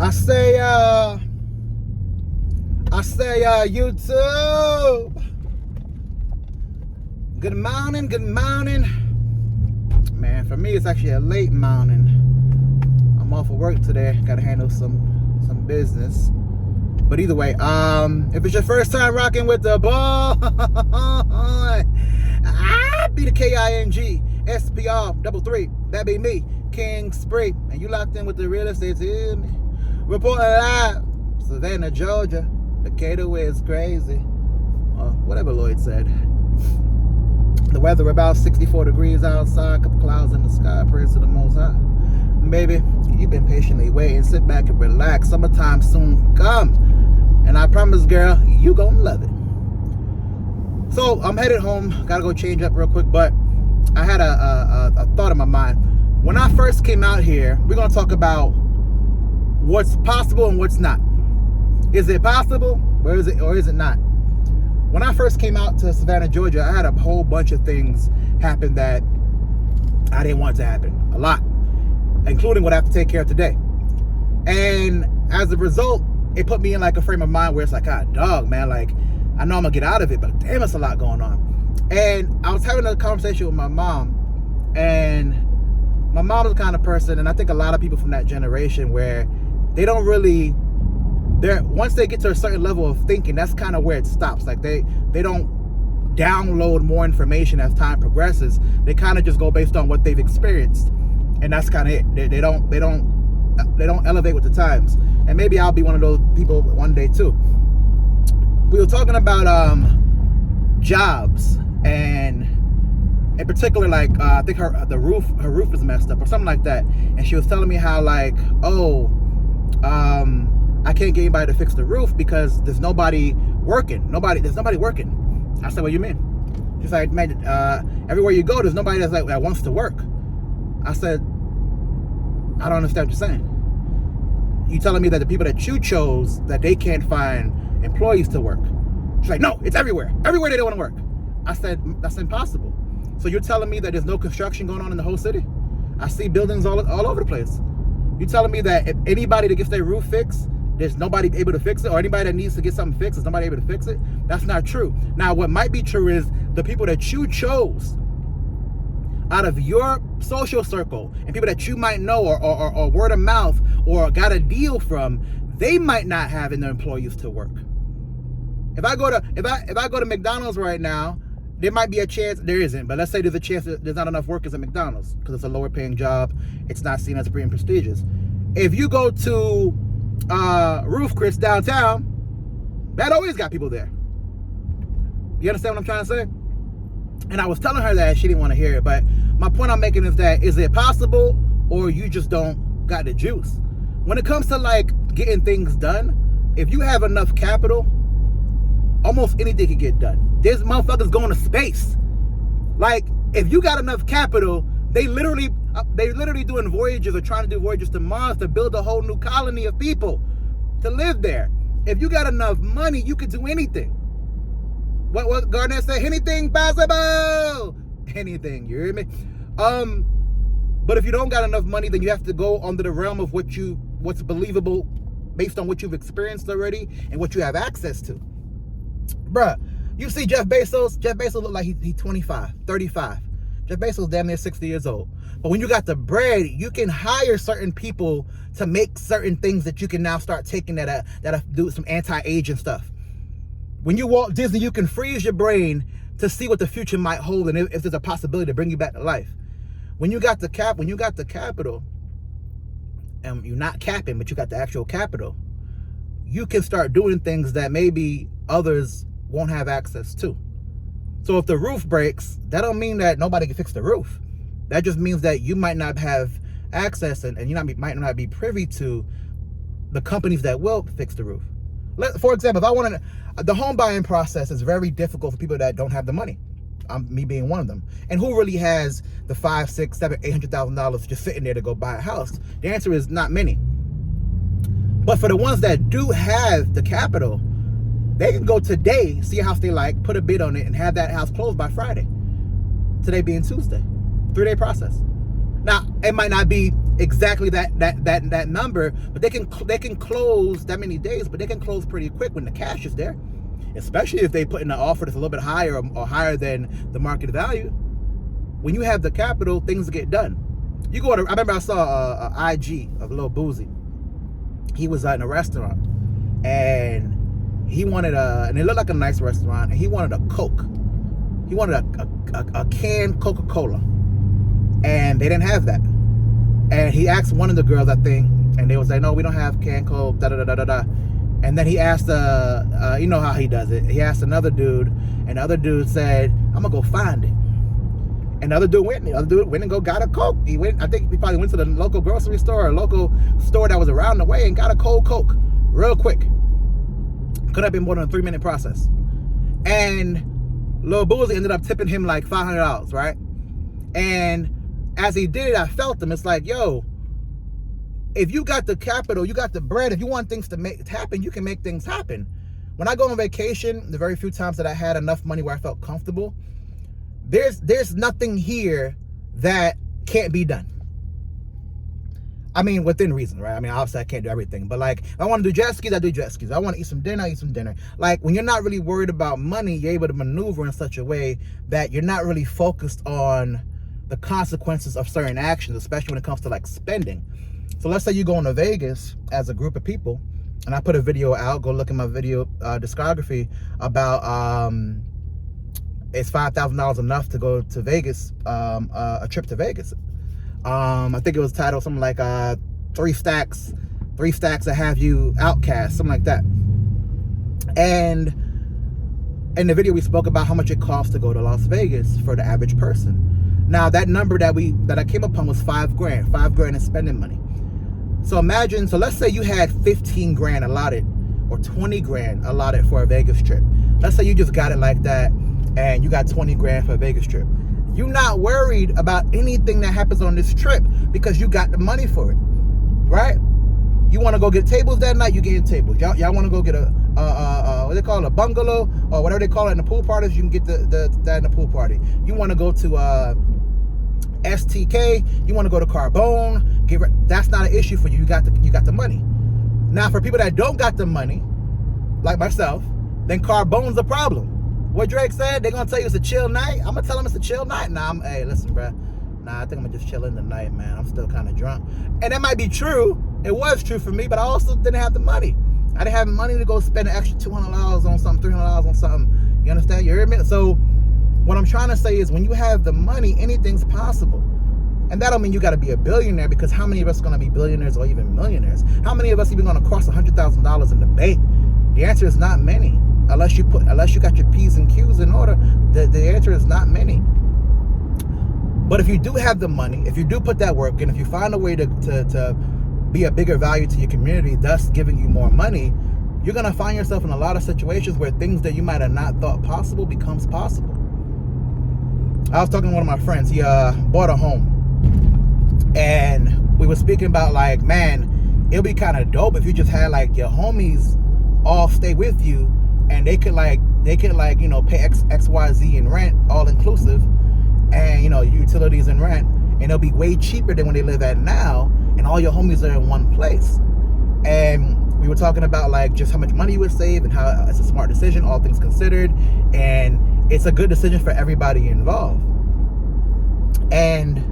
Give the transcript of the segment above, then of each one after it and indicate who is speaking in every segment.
Speaker 1: I say, YouTube. Good morning, good morning. Man, for me, it's actually a late morning. I'm off of work today. Got to handle some business. But either way, if it's your first time rocking with the boy, I be the KINGSPR33. That be me, King Spree. And you locked in with the real estate team. Reporting live, Savannah, Georgia. Decatur is crazy. Whatever Lloyd said. The weather about 64 degrees outside, couple clouds in the sky. Praise to the Most High. Baby, you've been patiently waiting. Sit back and relax. Summertime soon come. And I promise, girl, you gonna love it. So I'm headed home. Gotta go change up real quick. But I had a thought in my mind. When I first came out here, we're gonna talk about what's possible and what's not. Is it possible or is it not? When I first came out to Savannah, Georgia, I had a whole bunch of things happen that I didn't want to happen. A lot. Including what I have to take care of today. And as a result, it put me in like a frame of mind where it's like, God, dog, man, like, I know I'm gonna get out of it, but damn, it's a lot going on. And I was having a conversation with my mom, and my mom is the kind of person, and I think a lot of people from that generation, where they don't really, once they get to a certain level of thinking, that's kind of where it stops. Like they don't download more information as time progresses. They kind of just go based on what they've experienced, and that's kind of it. They don't elevate with the times. And maybe I'll be one of those people one day too. We were talking about jobs, and in particular, like I think her roof is messed up or something like that. And she was telling me how like, I can't get anybody to fix the roof because there's nobody working. There's nobody working. I said, what do you mean? She's like, man, everywhere you go, there's nobody that wants to work. I said, I don't understand what you're saying. You telling me that the people that you chose, that they can't find employees to work? She's like, no, it's everywhere. Everywhere they don't want to work. I said, that's impossible. So you're telling me that there's no construction going on in the whole city? I see buildings all over the place. You telling me that if anybody that gets their roof fixed, there's nobody able to fix it, or anybody that needs to get something fixed, there's nobody able to fix it? That's not true. Now, what might be true is the people that you chose out of your social circle and people that you might know or word of mouth or got a deal from, they might not have in their employees to work. If I go to McDonald's right now, there might be a chance, there isn't, but let's say there's a chance that there's not enough workers at McDonald's because it's a lower paying job. It's not seen as pretty prestigious. If you go to Roof Chris downtown, that always got people there. You understand what I'm trying to say? And I was telling her that she didn't want to hear it, but my point I'm making is that, is it possible or you just don't got the juice? When it comes to like getting things done, if you have enough capital, almost anything can get done. There's motherfuckers going to space. Like, if you got enough capital, they literally doing voyages or trying to do voyages to Mars to build a whole new colony of people to live there. If you got enough money, you could do anything. What Garnett said, anything possible. Anything, you hear me? But if you don't got enough money, then you have to go under the realm of what's believable based on what you've experienced already and what you have access to. Bruh, you see Jeff Bezos? Jeff Bezos look like he's 25, 35. Jeff Bezos damn near 60 years old. But when you got the bread, you can hire certain people to make certain things that you can now start taking that do some anti-aging stuff. When you Walt Disney, you can freeze your brain to see what the future might hold and if there's a possibility to bring you back to life. When you got the capital, and you're not capping, but you got the actual capital, you can start doing things that maybe others won't have access to. So if the roof breaks, that don't mean that nobody can fix the roof. That just means that you might not have access and you might not be privy to the companies that will fix the roof. For example, if I wanted the home buying process is very difficult for people that don't have the money. Me being one of them. And who really has the $500,000, $600,000, $700,000, $800,000 just sitting there to go buy a house? The answer is not many. But for the ones that do have the capital, they can go today, see a house they like, put a bid on it, and have that house closed by Friday. Today being Tuesday. 3-day process. Now, it might not be exactly that number, but they can close that many days, but they can close pretty quick when the cash is there, especially if they put in an offer that's a little bit higher or higher than the market value. When you have the capital, things get done. You go to, I remember I saw a IG of Lil Boozy. He was in a restaurant, and he wanted and it looked like a nice restaurant, and he wanted a Coke. He wanted a canned Coca-Cola, and they didn't have that. And he asked one of the girls, I think, and they was like, no, we don't have canned Coke, da da da da da. And then he asked, you know how he does it. He asked another dude, and the other dude said, I'm gonna go find it. And the other dude went and got a Coke. I think he probably went to the local grocery store or local store that was around the way and got a cold Coke real quick. Could have been more than a 3-minute process. And Lil Boozy ended up tipping him like $500, right? And as he did it, I felt him. It's like, yo, if you got the capital, you got the bread, if you want things to happen, you can make things happen. When I go on vacation, the very few times that I had enough money where I felt comfortable, there's nothing here that can't be done. I mean, within reason, right? I mean, obviously I can't do everything, but like, if I want to do jet skis, I do jet skis. I want to eat some dinner, I eat some dinner. Like, when you're not really worried about money, you're able to maneuver in such a way that you're not really focused on the consequences of certain actions, especially when it comes to like spending. So let's say you go into Vegas as a group of people, and I put a video out, go look at my video discography about is $5,000 enough to go to Vegas, a trip to Vegas. I think it was titled something like 3 stacks that have you outcast, something like that. And in the video we spoke about how much it costs to go to Las Vegas for the average person. Now that number that I came upon was $5,000 in spending money. So imagine, so let's say you had 15 grand allotted or 20 grand allotted for a Vegas trip. Let's say you just got it like that and you got 20 grand for a Vegas trip. You're not worried about anything that happens on this trip because you got the money for it, right? You want to go get tables that night, you getting tables. Y'all want to go get what they call it, a bungalow or whatever they call it in the pool parties, you can get that in the pool party. You want to go to STK, you want to go to Carbone, that's not an issue for you. You got the money. Now for people that don't got the money, like myself, then Carbone's a problem. What Drake said, they're gonna tell you it's a chill night. I'm gonna tell them it's a chill night. Hey, listen, bro. I think I'm gonna just chill in the night, man. I'm still kind of drunk. And that might be true. It was true for me, but I also didn't have the money. I didn't have money to go spend an extra $200 on something, $300 on something. You understand? You hear me? So what I'm trying to say is when you have the money, anything's possible. And that don't mean you got to be a billionaire, because how many of us are going to be billionaires or even millionaires? How many of us even going to cross $100,000 in the bank? The answer is not many. Unless you got your P's and Q's in order, the answer is not many. But if you do have the money, if you do put that work in, if you find a way to be a bigger value to your community, thus giving you more money, you're going to find yourself in a lot of situations where things that you might have not thought possible becomes possible. I was talking to one of my friends. He bought a home. And we were speaking about like, man, it'll be kind of dope if you just had like your homies all stay with you, and they could you know, pay XYZ in rent, all inclusive, and you know, utilities and rent, and it'll be way cheaper than when they live at now, and all your homies are in one place. And we were talking about like just how much money you would save and how it's a smart decision, all things considered, and it's a good decision for everybody involved. And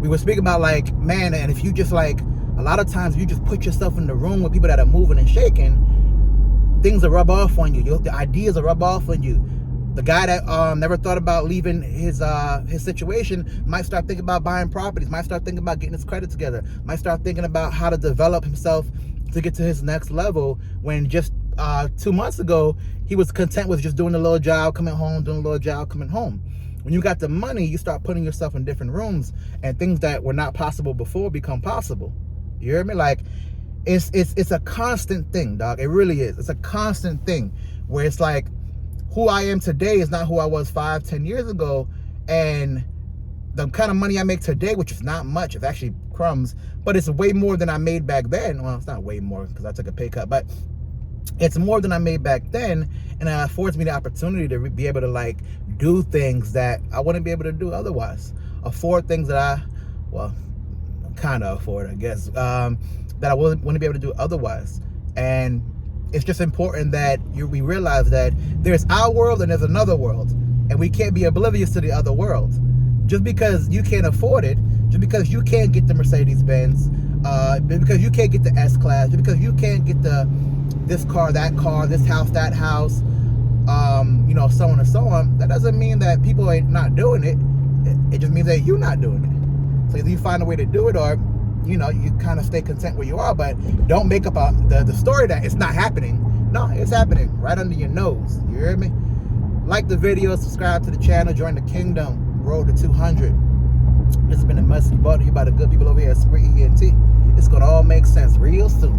Speaker 1: we were speaking about like, man, and if you just like, a lot of times you just put yourself in the room with people that are moving and shaking, things will rub off on you. The ideas will rub off on you. The guy that never thought about leaving his situation might start thinking about buying properties, might start thinking about getting his credit together, might start thinking about how to develop himself to get to his next level, when just 2 months ago, he was content with just doing a little job, coming home, doing a little job, coming home. When you got the money, you start putting yourself in different rooms, and things that were not possible before become possible. You hear me? Like, it's a constant thing, dog. It really is. It's a constant thing where it's like, who I am today is not who I was 5-10 years ago, and the kind of money I make today, which is not much, it's actually crumbs, but it's way more than I made back then. Well, it's not way more because I took a pay cut, but it's more than I made back then, and it affords me the opportunity to be able to like do things that I wouldn't be able to do otherwise. Afford things that kind of afford, I guess, that I wouldn't be able to do otherwise. And it's just important that we realize that there's our world and there's another world, and we can't be oblivious to the other world. Just because you can't afford it, just because you can't get the Mercedes-Benz, because you can't get the S-Class, just because you can't get this car, this house, that house, so on and so on, that doesn't mean that people ain't not doing it. It just means that you're not doing it. So either you find a way to do it, or you kind of stay content where you are, but don't make up the story that it's not happening. No, it's happening right under your nose. You hear me? Like the video, subscribe to the channel, join the kingdom, road to 200. This has been a message brought to you by the good people over here at Spree ENT. It's going to all make sense real soon.